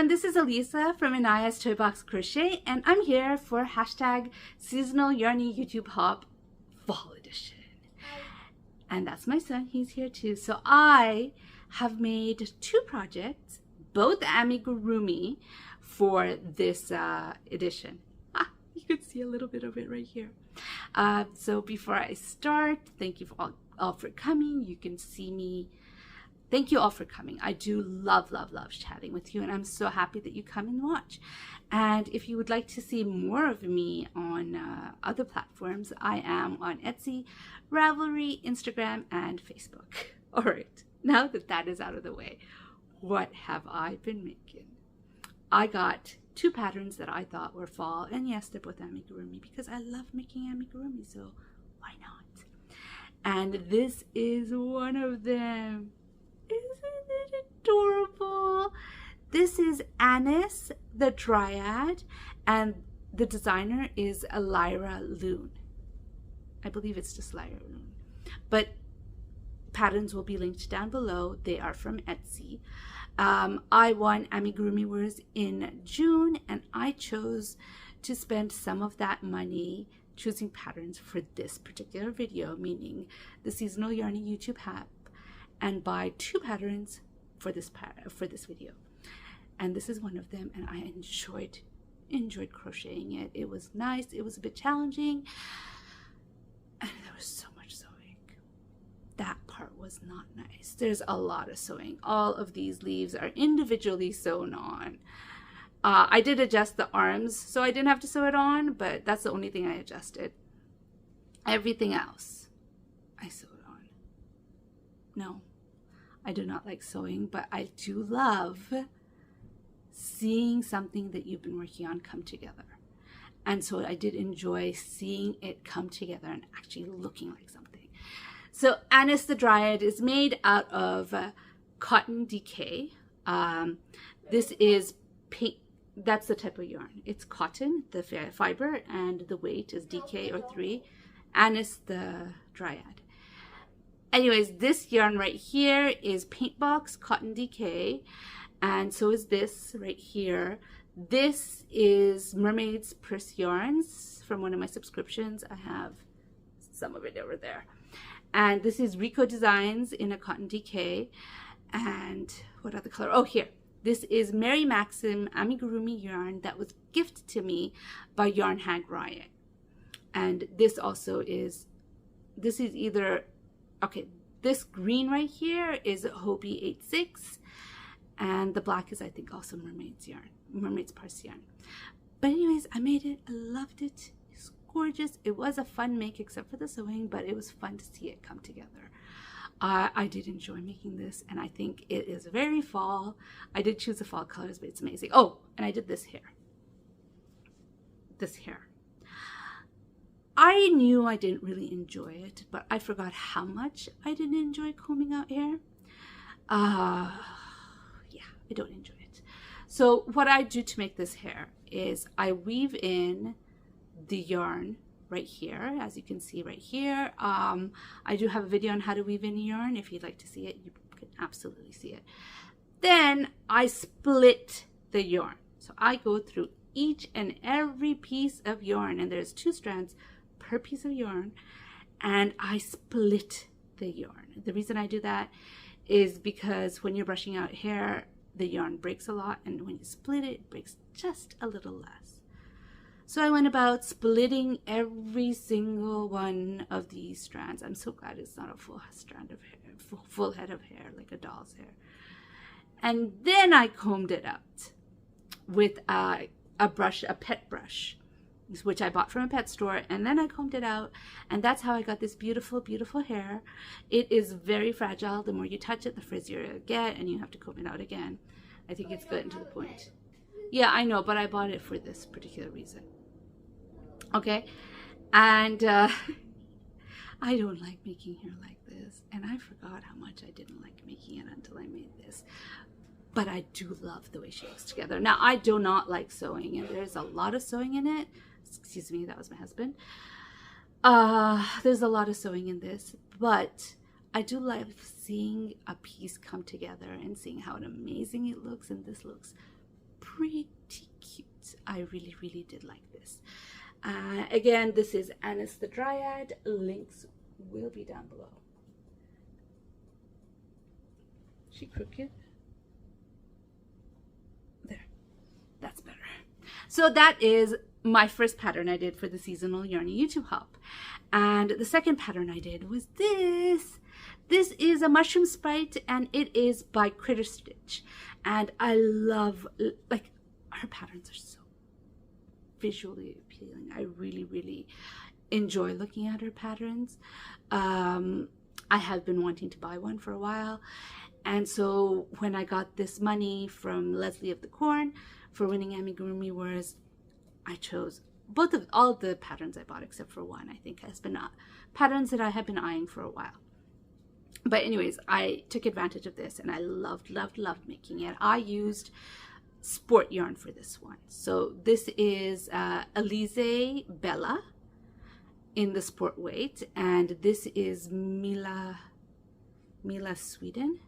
everyone, this is Elisa from Anaya's Toy Box Crochet, and I'm here for hashtag Seasonal Yarny YouTube Hop Fall Edition. And that's my son, he's here too. So I have made two projects, both amigurumi, for this edition. You can see a little bit of it right here. So before I start, thank you all for coming. You can see me. Thank you all for coming. I do love chatting with you, and I'm so happy that you come and watch. And if you would like to see more of me on other platforms, I am on Etsy, Ravelry, Instagram, and Facebook. All right, now that that is out of the way, what have I been making? I got two patterns that I thought were fall, and yes, they're both amigurumi because I love making amigurumi, so why not? And this is one of them. Isn't it adorable? This is Anis the Dryad, and the designer is Lyra Loon. I believe it's just Lyra Loon. But patterns will be linked down below. They are from Etsy. I won Amigurumi Wars in June, and I chose to spend some of that money choosing patterns for this particular video, meaning the Seasonal Yarny YouTube app, and buy two patterns for this video. And this is one of them, and I enjoyed crocheting it. It was nice. It was a bit challenging, and there was so much sewing. That part was not nice. There's a lot of sewing. All of these leaves are individually sewn on. I did adjust the arms so I didn't have to sew it on, but that's the only thing I adjusted. Everything else I sewed on. No, I do not like sewing, but I do love seeing something that you've been working on come together. And so I did enjoy seeing it come together and actually looking like something. So Anis the Dryad is made out of cotton DK. This is pink. That's the type of yarn. It's cotton, the fiber, and the weight is DK or 3. Anis the Dryad. Anyways, this yarn right here is Paintbox Cotton DK, and so is this right here. This is Mermaid's Purse Yarns from one of my subscriptions. I have some of it over there. And this is Rico Designs in a Cotton DK. And what other color? Oh, here. This is Mary Maxim amigurumi yarn that was gifted to me by Yarn Hag Riot. And this also is, this is either, okay, this green right here is Hobie 86, and the black is, I think, also Mermaid's Purse yarn. But anyways, I made it. I loved it. It's gorgeous. It was a fun make, except for the sewing, but it was fun to see it come together. I did enjoy making this, and I think it is very fall. I did choose the fall colors, but it's amazing. Oh, and I did this hair. This hair. I knew I didn't really enjoy it, but I forgot how much I didn't enjoy combing out hair. Yeah, I don't enjoy it. So what I do to make this hair is I weave in the yarn right here, as you can see right here. I do have a video on how to weave in yarn. If you'd like to see it, you can absolutely see it. Then I split the yarn. So I go through each and every piece of yarn, and there's 2 strands per piece of yarn, and I split the yarn. The reason I do that is because when you're brushing out hair, the yarn breaks a lot, and when you split it, it breaks just a little less. So I went about splitting every single one of these strands. I'm so glad it's not a full strand of hair, full head of hair like a doll's hair. And then I combed it out with a brush, a pet brush, which I bought from a pet store, and then I combed it out, and that's how I got this beautiful, beautiful hair. It is very fragile. The more you touch it, the frizzier it'll get, and you have to comb it out again. I think it's good and to the point. Yeah, I know, but I bought it for this particular reason. Okay, and I don't like making hair like this, and I forgot how much I didn't like making it until I made this. But I do love the way she looks together. Now, I do not like sewing, and there's a lot of sewing in it. Excuse me, that was my husband. There's a lot of sewing in this, but I do love seeing a piece come together and seeing how amazing it looks, and this looks pretty cute. I really, really did like this. Again, this is Anis the Dryad. Links will be down below. She crooked. There. That's better. So that is my first pattern I did for the seasonal Yarny YouTube hop. And the second pattern I did was this. This is a mushroom sprite, and it is by Critter Stitch. And I love, like, her patterns are so visually appealing. I really, really enjoy looking at her patterns. I have been wanting to buy one for a while. And so when I got this money from Leslie of the Corn for winning Amigurumi Wars, I chose all of the patterns I bought except for one, I think, has been patterns that I have been eyeing for a while. But anyways, I took advantage of this and I loved making it. I used sport yarn for this one. So this is Elise Bella in the sport weight, and this is Mila Sweden,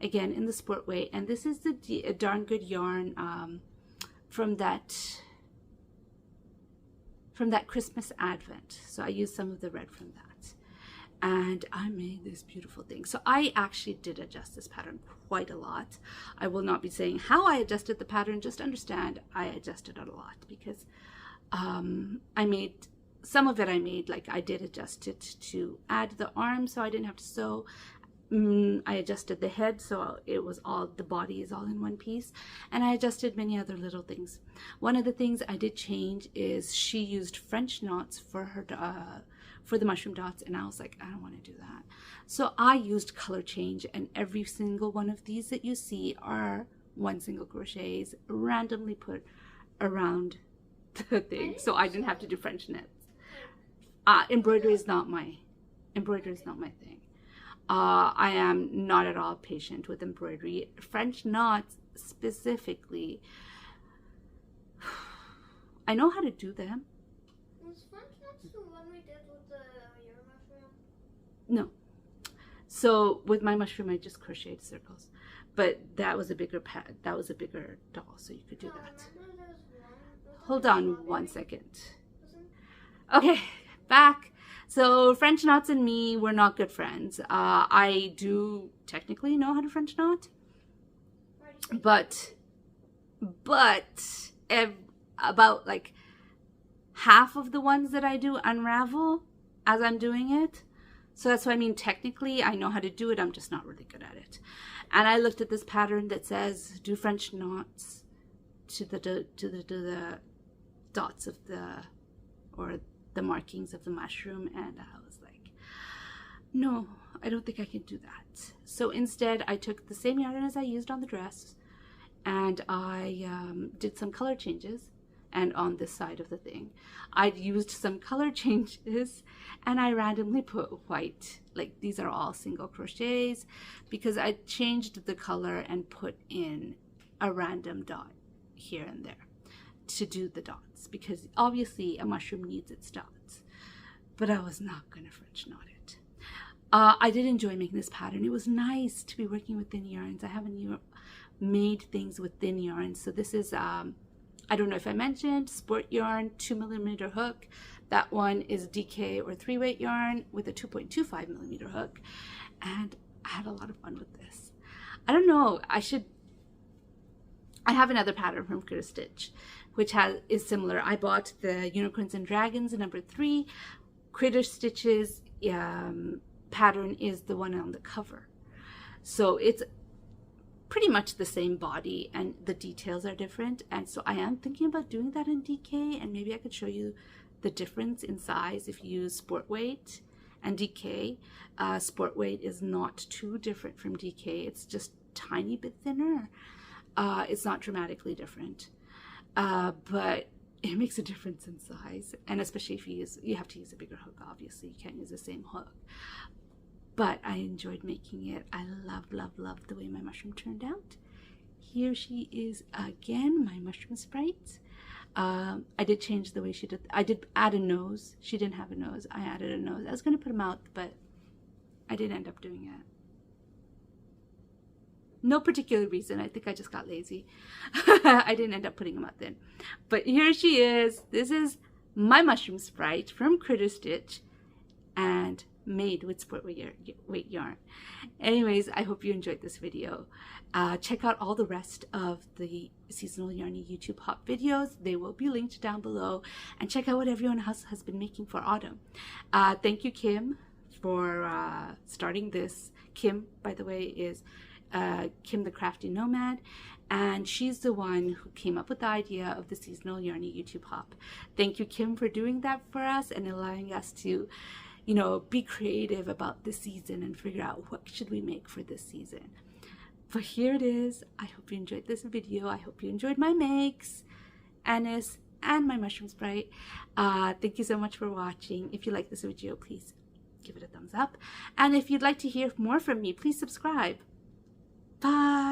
again in the sport weight, and this is the Darn Good yarn from that Christmas Advent. So I used some of the red from that, and I made this beautiful thing. So I actually did adjust this pattern quite a lot. I will not be saying how I adjusted the pattern, just understand I adjusted it a lot, because I made some of it, like I did adjust it to add the arm so I didn't have to sew. I adjusted the head so it was all, the body is all in one piece, and I adjusted many other little things. One of the things I did change is she used French knots for her for the mushroom dots, and I was like, I don't want to do that. So I used color change, and every single one of these that you see are one single crochets randomly put around the thing, so I didn't have to do French knits. Embroidery is not my thing. I am not at all patient with embroidery. French knots specifically, I know how to do them. Was French knots the one we did with your mushroom? No. So with my mushroom, I just crocheted circles, but that was a bigger doll, so you could do that. Hold on one second. Okay, back. So French knots and me were not good friends. I do technically know how to French knot, but about like half of the ones that I do unravel as I'm doing it. So that's what I mean. Technically, I know how to do it. I'm just not really good at it. And I looked at this pattern that says do French knots to the dots of the markings of the mushroom, and I was like, no, I don't think I can do that. So instead I took the same yarn as I used on the dress, and I did some color changes. And on this side of the thing, I'd used some color changes, and I randomly put white, like these are all single crochets, because I changed the color and put in a random dot here and there to do the dots, because obviously a mushroom needs its dots, but I was not going to French knot it. I did enjoy making this pattern. It was nice to be working with thin yarns. I haven't made things with thin yarns. So this is, I don't know if I mentioned, sport yarn, 2mm hook. That one is DK or 3-weight yarn with a 2.25mm hook. And I had a lot of fun with this. I don't know, I have another pattern from Critter Stitch, which is similar. I bought the Unicorns and Dragons number 3. Critter Stitch's pattern is the one on the cover. So it's pretty much the same body, and the details are different. And so I am thinking about doing that in DK, and maybe I could show you the difference in size if you use sport weight and DK. Sport weight is not too different from DK. It's just a tiny bit thinner. It's not dramatically different, but it makes a difference in size, and especially if you have to use a bigger hook. Obviously you can't use the same hook, but I enjoyed making it. I love the way my mushroom turned out. Here she is again, my mushroom sprite. I did change the way she did. I did add a nose. She didn't have a nose. I added a nose. I was going to put a mouth, but I didn't end up doing it. No particular reason. I think I just got lazy. I didn't end up putting them out then. But here she is. This is my mushroom Sprite from Critter Stitch and made with sport weight yarn. Anyways, I hope you enjoyed this video. Check out all the rest of the Seasonal Yarny YouTube Hop videos. They will be linked down below. And check out what everyone else has been making for autumn. Thank you, Kim, for starting this. Kim, by the way, is Kim the Crafty Nomad, and she's the one who came up with the idea of the Seasonal Yarny YouTube Hop. Thank you, Kim, for doing that for us and allowing us to, you know, be creative about this season and figure out what should we make for this season. But here it is. I hope you enjoyed this video. I hope you enjoyed my makes, Anise, and my mushroom Sprite. Thank you so much for watching. If you like this video, please give it a thumbs up. And if you'd like to hear more from me, please subscribe. Bye.